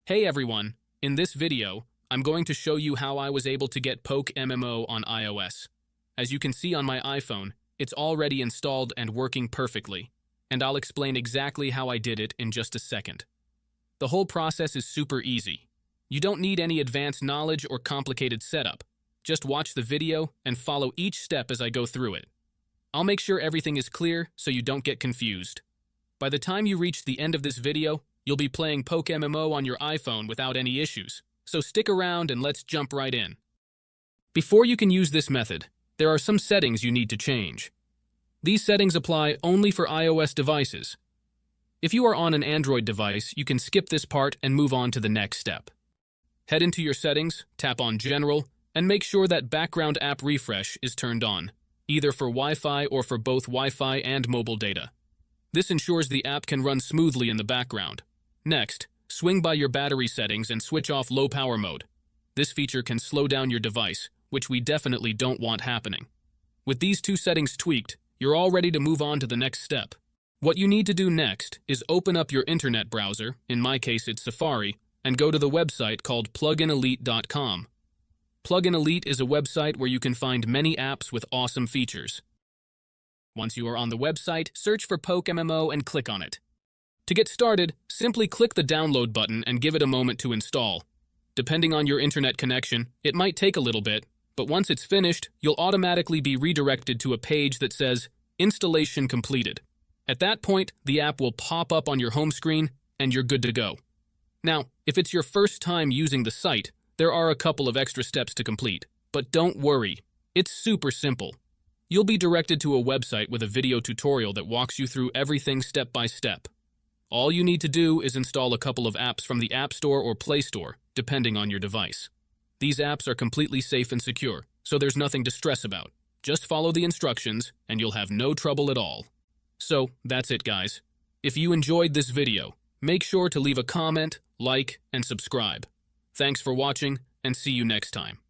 Hey everyone, in this video, I'm going to show you how I was able to get PokeMMO on iOS. As you can see on my iPhone, it's already installed and working perfectly, and I'll explain exactly how I did it in just a second. The whole process is super easy. You don't need any advanced knowledge or complicated setup. Just watch the video and follow each step as I go through it. I'll make sure everything is clear so you don't get confused. By the time you reach the end of this video, you'll be playing PokeMMO on your iPhone without any issues, so stick around and let's jump right in. Before you can use this method, there are some settings you need to change. These settings apply only for iOS devices. If you are on an Android device, you can skip this part and move on to the next step. Head into your settings, tap on General, and make sure that background app refresh is turned on, either for Wi-Fi or for both Wi-Fi and mobile data. This ensures the app can run smoothly in the background. Next, swing by your battery settings and switch off low power mode. This feature can slow down your device, which we definitely don't want happening. With these two settings tweaked, you're all ready to move on to the next step. What you need to do next is open up your internet browser, in my case it's Safari, and go to the website called pluginelite.com. Plugin Elite is a website where you can find many apps with awesome features. Once you are on the website, search for PokeMMO and click on it. To get started, simply click the download button and give it a moment to install. Depending on your internet connection, it might take a little bit, but once it's finished, you'll automatically be redirected to a page that says, Installation completed. At that point, the app will pop up on your home screen, and you're good to go. Now, if it's your first time using the site, there are a couple of extra steps to complete, but don't worry, it's super simple. You'll be directed to a website with a video tutorial that walks you through everything step by step. All you need to do is install a couple of apps from the App Store or Play Store, depending on your device. These apps are completely safe and secure, so there's nothing to stress about. Just follow the instructions, and you'll have no trouble at all. So, that's it guys. If you enjoyed this video, make sure to leave a comment, like, and subscribe. Thanks for watching, and see you next time.